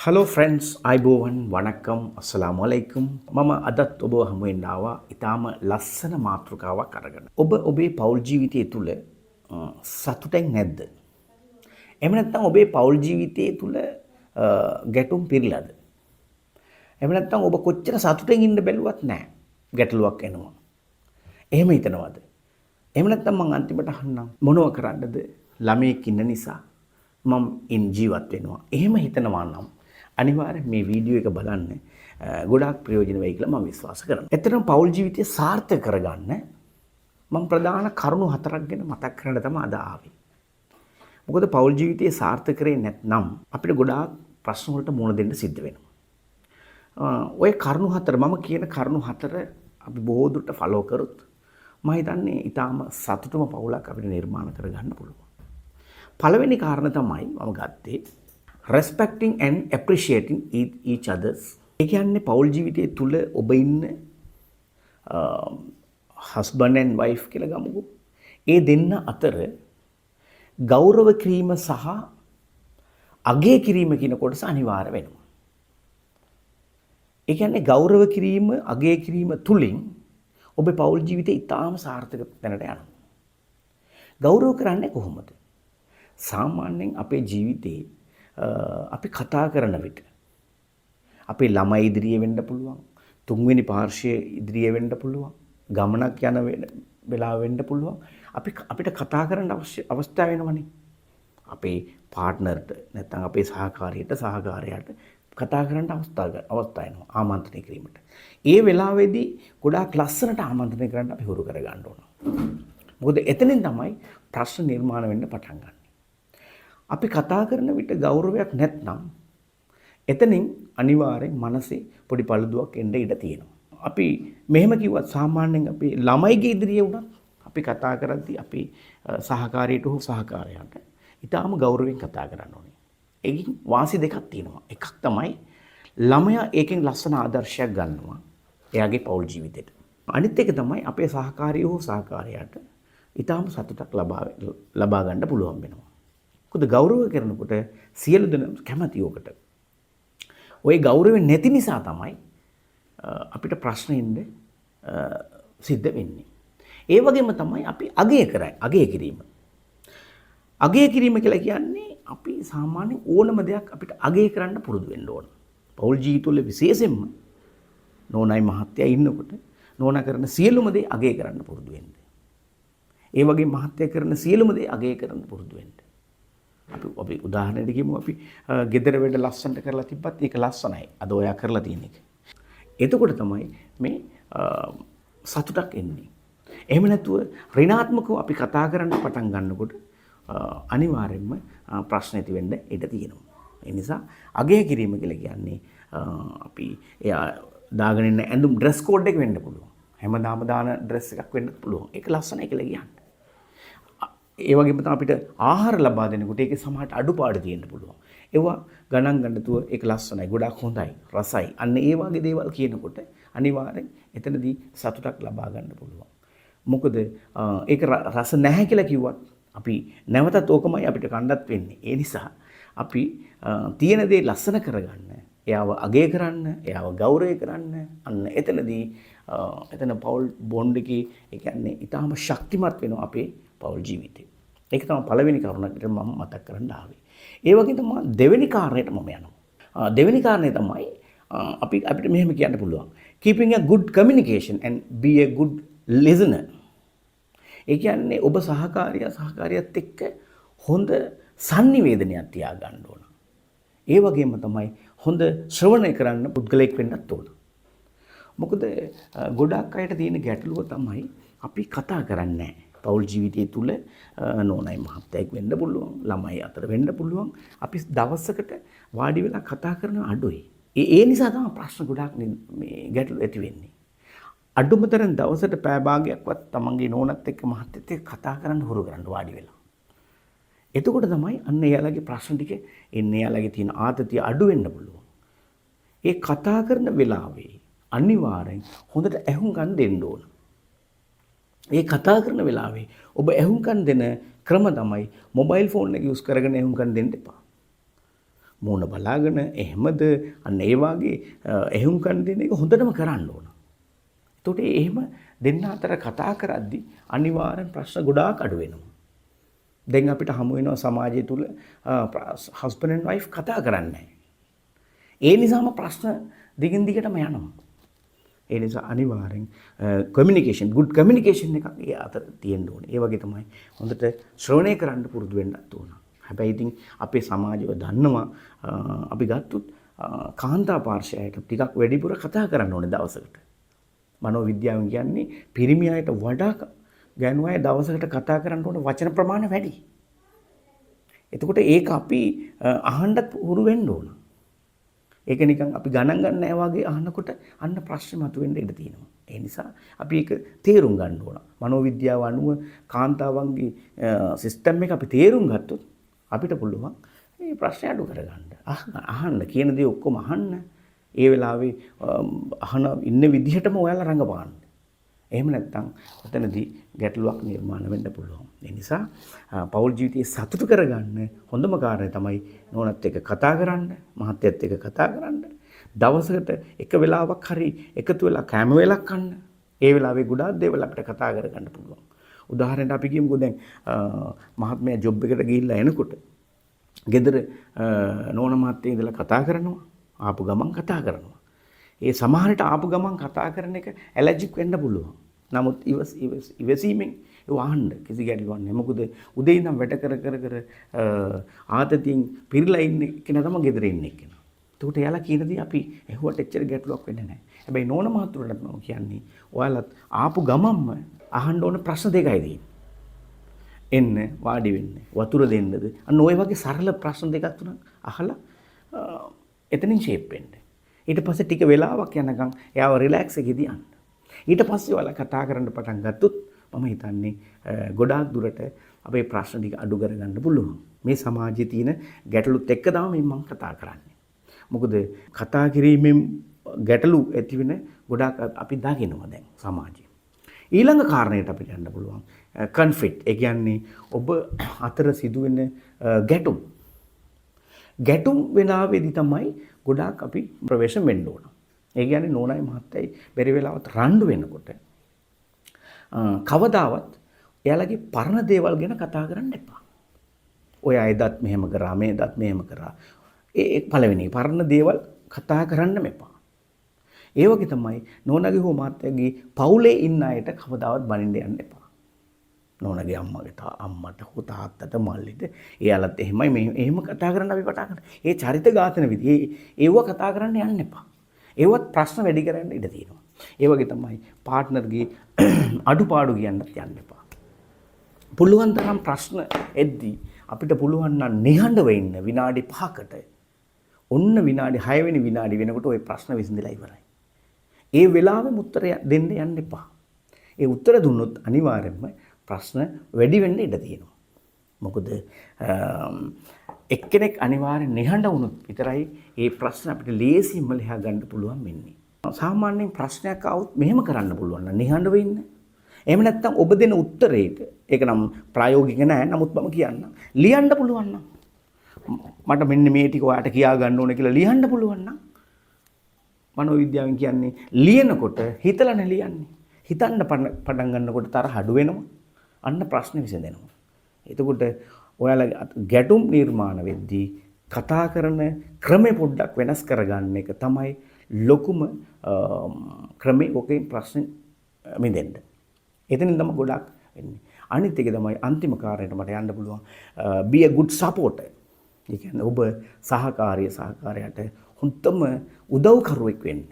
Hello friends අයිබෝවන් වණක්කම් අස්සලාමු අලයිකුම් මම අදත් ඔබ හමු වෙන්න ආවා ඊටාම ලස්සන මාතෘකාවක් අරගෙන. ඔබ ඔබේ පෞල් ජීවිතය තුළ සතුටෙන් නැද්ද? එහෙම නැත්නම් ඔබේ පෞල් ජීවිතය තුළ ගැටුම් පිරিলাද? එහෙම නැත්නම් ඔබ කොච්චර සතුටෙන් ඉන්න බැලුවත් නැහැ. ගැටලුවක් එනවා. එහෙම හිතනවද? එහෙම නැත්නම් මං අන්තිමට අහන්නම් මොනව කරන්නද? ළමයෙක් ඉන්න නිසා මම ජීවත් වෙනවා. එහෙම හිතනවා නම් අනිවාර්යෙන් මේ වීඩියෝ එක බලන්න ගොඩාක් ප්‍රයෝජන වෙයි කියලා මම විශ්වාස කරනවා. ඇත්තටම පෞල් ජීවිතය සාර්ථක කරගන්න මම ප්‍රධාන කරුණු හතරක් ගැන මතක් කරන්න තමයි අද ආවේ. මොකද පෞල් ජීවිතය සාර්ථක කරේ නැත්නම් අපිට ගොඩාක් ප්‍රශ්න වලට මුහුණ දෙන්න සිද්ධ වෙනවා. ඔය කරුණු හතර මම කියන කරුණු හතර අපි බොහෝ දුරට ෆලෝ කරොත් මම හිතන්නේ ඊටාම සතුටුම පවුලක් අපිට නිර්මාණ කරගන්න පුළුවන්. පළවෙනි කාරණා තමයි මම ගත්තේ respecting and appreciating each others. ඒ කියන්නේ පෞල් ජීවිතයේ තුල ඔබ ඉන්න husband and wife කියලා ගමුකෝ. ඒ දෙන්න අතර ගෞරව කිරීම සහ අගය කිරීම කියන කොටස අනිවාර්ය වෙනවා. ඒ කියන්නේ ගෞරව කිරීම අගය කිරීම තුලින් ඔබේ පෞල් ජීවිතය ඉතාම සාර්ථක තැනට යනවා. ගෞරව කරන්නේ කොහොමද? සාමාන්‍යයෙන් අපේ ජීවිතේ අපි කතා කරන විට අපේ ළමයි ඉදිරියේ වෙන්න පුළුවන්, තුන්වෙනි පාර්ශ්වයේ ඉදිරියේ වෙන්න පුළුවන්, ගමනක් යන වෙලාව වෙන්න පුළුවන්. අපිට කතා කරන්න අවස්ථාව වෙනවනේ. අපේ පාර්ට්නර්ට නැත්නම් අපේ සහකාරියට කතා කරන්න අවස්ථාව එනවා ආමන්ත්‍රණය කිරීමට. ඒ වෙලාවේදී ගොඩාක් ලස්සනට ආමන්ත්‍රණය කරන්න අපි හුරු කර ගන්න ඕන. මොකද එතනින් තමයි ප්‍රශ්න නිර්මාණය වෙන්න පටන් ගන්න. අපි කතා කරන විට ගෞරවයක් නැත්නම් එතනින් අනිවාර්යෙන් මනසේ පොඩි පළුදුවක් එන්න ඉඩ තියෙනවා. අපි මෙහෙම කිව්වත් සාමාන්‍යයෙන් අපි ළමයිගේ ඉදිරියේ වුණත් අපි කතා කරද්දී අපි සහකාරියට හෝ සහකාරයාට ඊටාම ගෞරවයෙන් කතා කරන්න ඕනේ. ඒකින් වාසි දෙකක් තියෙනවා. එකක් තමයි ළමයා ඒකෙන් ලස්සන ආදර්ශයක් ගන්නවා එයාගේ පෞල් ජීවිතේට. අනිත් එක තමයි අපේ සහකාරිය හෝ සහකාරයාට ඊටාම සතුටක් ලබා ගන්න පුළුවන් වෙනවා. මොකද ගෞරව කරනකොට සියලු දෙනා කැමති ඔකට. ওই ගෞරවය නැති නිසා තමයි අපිට ප්‍රශ්න ඉන්න සිද්ධ වෙන්නේ. ඒ වගේම තමයි අපි අගය කිරීම. අගය කිරීම කියලා කියන්නේ අපි සාමාන්‍යයෙන් ඕනම දෙයක් අපිට අගය කරන්න පුරුදු වෙන්න ඕන. පෞල් ජීවිතවල විශේෂයෙන්ම නෝනායි මහත්තයා ඉන්නකොට නෝනා කරන සියලුම දේ අගය කරන්න පුරුදු වෙන්න. ඒ වගේ මහත්තයා කරන සියලුම දේ අගය කරන්න පුරුදු වෙන්න. අපි උදාහරණයක් ගමු. අපි ගෙදර වැඩ ලස්සනට කරලා තිබ්බත් ඒක ලස්සනයි. අද ඔයා කරලා තියෙන එක. එතකොට තමයි මේ සතුටක් එන්නේ. එහෙම නැතුව ඍණාත්මකව අපි කතා කරන්න පටන් ගන්නකොට අනිවාර්යයෙන්ම ප්‍රශ්න ඇති වෙන්න ඉඩ තියෙනවා. ඒ නිසා අගය කිරීම කියලා කියන්නේ අපි එයා දාගෙන ඉන්න ඇඳුම් ඩ්‍රෙස් කෝඩ් එක වෙන්න පුළුවන්. හැමදාම දාන ඩ්‍රෙස් එකක් වෙන්න පුළුවන්. ඒක ලස්සනයි කියලා කියන්නේ. ඒ වගේම තමයි අපිට ආහාර ලබා දෙනකොට ඒකේ සමහරට අඩුපාඩු තියෙන්න පුළුවන්. ඒවා ගණන් ගන්න තුව ඒක ලස්සනයි, ගොඩාක් හොඳයි, රසයි. අන්න ඒ වගේ දේවල් කියනකොට අනිවාර්යෙන් එතනදී සතුටක් ලබා ගන්න පුළුවන්. මොකද ඒක රස නැහැ කියලා කිව්වත් අපි නැවතත් ඕකමයි අපිට කණ්ඩත් වෙන්නේ. ඒ නිසා අපි තියෙන දේ ලස්සන කරගන්න, එයාව අගය කරන්න, එයාව ගෞරවය කරන්න. අන්න එතනදී එතන පෞල් බොන්ඩ් එකේ ඒ කියන්නේ ඊටාම ශක්තිමත් වෙනවා අපේ පෞල් ජීවිතේ. ඒක තමයි පළවෙනි කරුණකට මම මතක් කරන්න ආවේ. ඒ වගේ තමයි දෙවෙනි කාරණයට මම යනවා. දෙවෙනි කාරණය තමයි අපිට මෙහෙම කියන්න පුළුවන්. keeping a good communication and be a good listener. ඒ කියන්නේ ඔබ සහකාරියත් එක්ක හොඳ sannivedanayak තියාගන්න ඕන. ඒ වගේම තමයි හොඳ ශ්‍රවණය කරන්න පුද්ගලයෙක් වෙන්නත් ඕන. මොකද ගොඩාක් අයට තියෙන ගැටලුව තමයි අපි කතා කරන්නේ නැහැ. පෞල් ජීවිතය තුළ නෝනයි මහත්තයෙක් වෙන්න පුළුවන්, ළමයි අතර වෙන්න පුළුවන්. අපි දවසකට වාඩි වෙලා කතා කරන අඩුයි. ඒ නිසා තමයි ප්‍රශ්න ගොඩාක් මේ ගැටලු ඇති වෙන්නේ. අඩුම තරම් දවසට පැය භාගයක්වත් තමන්ගේ නෝනත් එක්ක මහත්තයත් එක්ක කතා කරන්න හුරු කරන්න වාඩි වෙලා. එතකොට තමයි අන්න එයාලගේ ප්‍රශ්න ටික එන්නේ, එයාලගේ තියෙන ආතතිය අඩු වෙන්න පුළුවන්. ඒ කතා කරන වෙලාවේ අනිවාර්යෙන් හොඳට ඇහුම්කන් දෙන්න ඕන. ඒ කතා කරන වෙලාවේ ඔබ ඇහුම්කන් දෙන ක්‍රම තමයි මොබයිල් ෆෝන් එක යූස් කරගෙන ඇහුම්කන් දෙන්න එපා. මූණ බලාගෙන එහෙමද අන්න ඒ වාගේ එහෙුම්කන් දෙන එක හොඳටම කරන්න ඕන. එතකොට එහෙම දෙන්න අතර කතා කරද්දී අනිවාර්යෙන් ප්‍රශ්න ගොඩාක් අඩු වෙනවා. දැන් අපිට හමු වෙනවා සමාජය තුල හස්බන්ඩ් ඇන්ඩ් වයිෆ් කතා කරන්නේ නැහැ. ඒ නිසාම ප්‍රශ්න දිගින් දිගටම යනවා. ඒ නිසා අනිවාර්යෙන් කමියුනිකේෂන් good කමියුනිකේෂන් එකක් ඒ අතර තියෙන්න ඕනේ. ඒ වගේ තමයි හොඳට ශ්‍රවණය කරන්න පුරුදු වෙන්නත් ඕන. හැබැයි ඉතින් අපේ සමාජය දන්නවා අපි ගත්තොත් කාන්තා පාර්ශවයට ටිකක් වැඩිපුර කතා කරන්න ඕනේ දවසකට. මනෝවිද්‍යාවෙන් කියන්නේ පිරිමි අයට වඩා ගෑනු අය දවසකට කතා කරන්න ඕන වචන ප්‍රමාණය වැඩි. එතකොට ඒක අපි අහන්නත් උරු වෙන්න ඕන. ඒක නිකන් අපි ගණන් ගන්න නැහැ වගේ අහනකොට අන්න ප්‍රශ්න මතුවෙන්න ඉඩ තියෙනවා. ඒ නිසා අපි ඒක තේරුම් ගන්න ඕන. මනෝවිද්‍යාව අනුව කාන්තාවන්ගේ සිස්ටම් එක අපි තේරුම් ගත්තොත් අපිට පුළුවන් මේ ප්‍රශ්න අඩු කරගන්න. අහන්න කියන දේ ඔක්කොම අහන්න. ඒ වෙලාවේ අහන ඉන්න විදිහටම ඔයාලා රඟපාන්න. එහෙම නැත්නම් ඔතනදී ගැටලුවක් නිර්මාණය වෙන්න පුළුවන්. ඒ නිසා පෞල් ජීවිතයේ සතුටු කරගන්න හොඳම කාරණය තමයි නෝනත් එක්ක කතා කරන්න, මහත්තයත් එක්ක කතා කරන්න. දවසකට එක වෙලාවක් හරි එකතු වෙලා කෑම වේලක් කන්න. ඒ වෙලාවේ ගොඩාක් දේවල් අපිට කතා කරගන්න පුළුවන්. උදාහරණයක් අපි කියමුකෝ දැන් මහත්මයා ජොබ් එකට ගිහිල්ලා එනකොට ගෙදර නෝන මහත්තයා ඉඳලා කතා කරනවා. ආපු ගමන් කතා කරනවා. ඒ සමහරට ආපු ගමන් කතා කරන එක ඇලර්ජික් වෙන්න පුළුවන්. නමුත් ඉවසීමෙන් ඒ වහන්න කිසි ගැටලුවක් නැහැ. මොකද උදේ ඉඳන් වැඩ කර ආතතියෙන් පිරීලා ඉන්නේ කෙනා තමයි ගෙදර ඉන්නේ කෙනා. ඒකට එයාලා කියන දේ අපි ඇහුවට එච්චර ගැටලුවක් වෙන්නේ නැහැ. හැබැයි නෝන මහතුරට මම කියන්නේ ඔයාලත් ආපු ගමන්ම අහන්න ඕන ප්‍රශ්න දෙකයි තියෙන්නේ. එන්න වාඩි වෙන්න වතුර දෙන්නද? අන්න ওই වගේ සරල ප්‍රශ්න දෙකක් තුනක් අහලා එතනින් ෂේප් වෙන්න. ඊට පස්සේ ටික වෙලාවක් යනකම් එයාව රිලැක්ස් එකේදී යන්න. ඊට පස්සේ ඔයාලා කතා කරන්න පටන් ගත්තොත් මම හිතන්නේ ගොඩාක් දුරට අපේ ප්‍රශ්න ටික අඩු කරගන්න පුළුවන්. මේ සමාජයේ තියෙන ගැටලුත් එක්ක තමයි මම කතා කරන්නේ. මොකද කතා කිරීමෙන් ගැටලු ඇති වෙන ගොඩාක් අපි දකිනවා දැන් සමාජයේ. ඊළඟ කාරණයට අපිට යන්න පුළුවන් කන්ෆ්ලික්ට්. ඒ කියන්නේ ඔබ අතර සිදුවෙන ගැටුම්. ගැටුම් වෙලාවේදී තමයි ගොඩාක් අපි ප්‍රවේශ වෙන්න ඕන. ඒ කියන්නේ නෝනයි මහත්තයයි බැරි වෙලාවත් රණ්ඩු වෙනකොට කවදාවත් එයාලගේ පරණ දේවල් ගැන කතා කරන්න එපා. ඔය අයදත් මෙහෙම කරා, මේදත් මෙහෙම කරා. ඒ පළවෙනි පරණ දේවල් කතා කරන්න එපා. ඒ වගේ තමයි නෝනගේ හෝ මහත්තයාගේ පවුලේ ඉන්න අයට කවදාවත් බනින්න යන්න එපා. නෝනගේ අම්මට හෝ තාත්තට මල්ලිට එයාලත් එහෙමයි මේ එහෙම කතා කරන්න අපි පටන් ගන්න. ඒ චරිත ඝාතන විදි ඒව කතා කරන්න යන්න එපා. ඒවත් ප්‍රශ්න වැඩි කරන්න ඉඩ තියෙනවා. ඒ වගේ තමයි පාර්ට්නර්ගේ අඩුපාඩු කියන්නත් යන්න එපා. පුළුවන් තරම් ප්‍රශ්න එද්දී අපිට පුළුවන් නම් නිහඬව ඉන්න විනාඩි 5කට ඔන්න විනාඩි 6 වෙනි විනාඩි වෙනකොට ওই ප්‍රශ්න විසඳලා ඉවරයි. ඒ වෙලාවෙම උත්තර දෙන්න යන්න එපා. ඒ උත්තර දුන්නොත් අනිවාර්යයෙන්ම ප්‍රශ්න වැඩි වෙන්න ඉඩ තියෙනවා. මොකද එක්කෙනෙක් අනිවාර්යෙන් නිහඬ වුණොත් විතරයි මේ ප්‍රශ්න අපිට ලේසියෙන්ම ලියා ගන්න පුළුවන් වෙන්නේ. සාමාන්‍යයෙන් ප්‍රශ්නයක් આવුත් මෙහෙම කරන්න පුළුවන් නම් නිහඬව ඉන්න. එහෙම නැත්නම් ඔබ දෙන උත්තරේට ඒක නම් ප්‍රායෝගික නෑ. නමුත් මම කියන්නම් ලියන්න පුළුවන් නම් මට මෙන්න මේ ටික ඔයාලට කියා ගන්න ඕනේ කියලා ලියන්න පුළුවන් නම් මනෝවිද්‍යාවෙන් කියන්නේ ලියනකොට හිතලා නේ ලියන්නේ. හිතන්න පටන් ගන්නකොට තරහ අඩු වෙනවා. අන්න ප්‍රශ්න විසඳෙනවා. එතකොට ඔයාලා ගැටුම් නිර්මාණ වෙද්දී කතා කරන ක්‍රමය පොඩ්ඩක් වෙනස් කරගන්න එක තමයි ලොකුම ක්‍රමේ ඔකේ ප්‍රශ්න මිදෙන්න. එතනින් තමයි ගොඩක් වෙන්නේ. අනිත් එක තමයි අන්තිම කාර්යයට මට යන්න පුළුවන් be a good supporter. ඒ කියන්නේ ඔබ සහකාරයට හොඳම උදව්කරුවෙක් වෙන්න.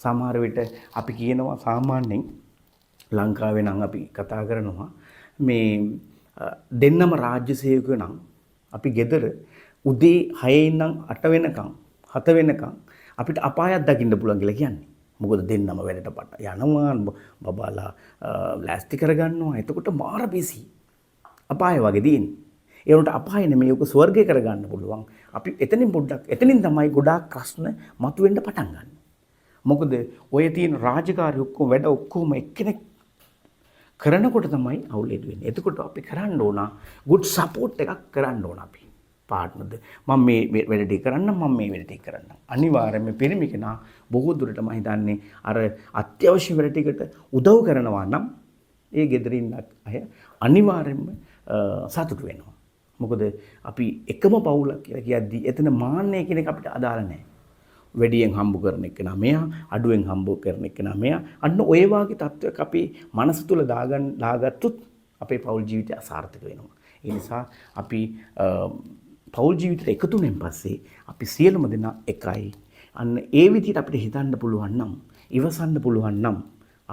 සමහර විට අපි කියනවා සාමාන්‍යයෙන් ලංකාවේ නම් අපි කතා කරනවා මේ දෙන්නම රාජ්‍ය සේවකයෝ නම් අපි ගෙදර උදේ 6 ඉඳන් 8 වෙනකම් 7 වෙනකම් අපිට අපායක් දකින්න පුළුවන් කියලා කියන්නේ. මොකද දෙන්නම වැඩට යනවා බබාලා ලෑස්ති කරගන්නවා. එතකොට මාර බිසි. අපාය වගේ දින්නේ. ඒ උන්ට අපාය නෙමෙයි ඔක ස්වර්ගය කරගන්න පුළුවන්. අපි එතනින් තමයි ගොඩාක් ප්‍රශ්න මතුවෙන්න පටන් ගන්න. මොකද ඔය තියෙන රාජකාරී ඔක්කොම වැඩ ඔක්කොම එක්කෙනෙක් කරනකොට තමයි අවුල් වෙන්නේ. එතකොට අපි කරන්න ඕන good support එකක් කරන්න ඕන අපි. පාර්ට්නර්ද මම මේ වැඩ ටික කරන්නම් මම මේ වැඩ ටික කරන්නම්. අනිවාර්යයෙන්ම පිරිමි කෙනා බොහෝ දුරට මම හිතන්නේ අර අත්‍යවශ්‍ය වැඩ ටිකට උදව් කරනවා නම් ඒ ගෙදර ඉන්න අය අනිවාර්යයෙන්ම සතුටු වෙනවා. මොකද අපි එකම පවුලක් කියලා කියද්දී එතන මාන්නය කියන එක අපිට අදාළ නැහැ. වැඩියෙන් හම්බ කරන එක නා මෙයා අඩුවෙන් හම්බ කරන එක නා මෙයා අන්න ඔය වාගේ තත්වයක් අපේ මනස තුල දාගත්තොත් අපේ පෞල් ජීවිතය අසාර්ථක වෙනවා. ඒ නිසා අපි පෞල් ජීවිතයට එකතු වෙන පස්සේ අපි සියලුම දෙනා එකයි. අන්න ඒ විදිහට අපිට හිතන්න පුළුවන් නම් ඉවසන්න පුළුවන් නම්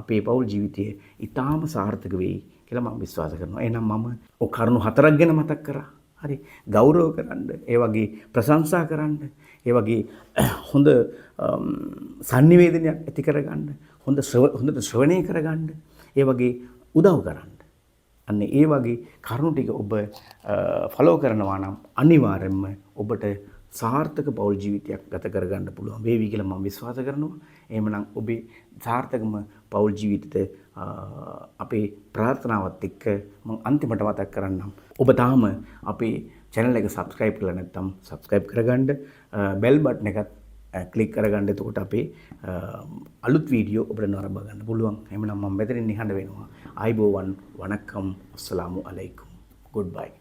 අපේ පෞල් ජීවිතය ඊටාම සාර්ථක වෙයි කියලා මම විශ්වාස කරනවා. එහෙනම් මම ඔය කරුණු 4ක් ගැන මතක් කරා. හරි ගෞරව කරන්න, ඒ වගේ ප්‍රශංසා කරන්න, ඒ වගේ හොඳ sannivedanayak ඇති කරගන්න, හොඳට ශ්‍රවණය කරගන්න, ඒ වගේ උදව් කරන්න. අන්න ඒ වගේ කරුණු ටික ඔබ ෆලෝ කරනවා නම් අනිවාර්යයෙන්ම ඔබට සාර්ථක පෞල් ජීවිතයක් ගත කරගන්න පුළුවන් වේවි කියලා මම විශ්වාස කරනවා. එහෙමනම් ඔබේ සාර්ථකම පෞල් ජීවිතයට අපේ ප්‍රාර්ථනාවත් එක්ක මම අන්තිමට මතක් කරන්නම්. ඔබ තාම අපේ channel එක subscribe කරලා නැත්නම් subscribe කරගන්න, bell button එකත් ක්ලික් කරගන්න. එතකොට අපේ අලුත් වීඩියෝ ඔබට නරඹ ගන්න පුළුවන්. එහෙමනම් මම මෙතනින් නිහඬ වෙනවා. ආයිබෝවන්, වණක්කම්, අස්සලාමු අලයිකුම්. Goodbye.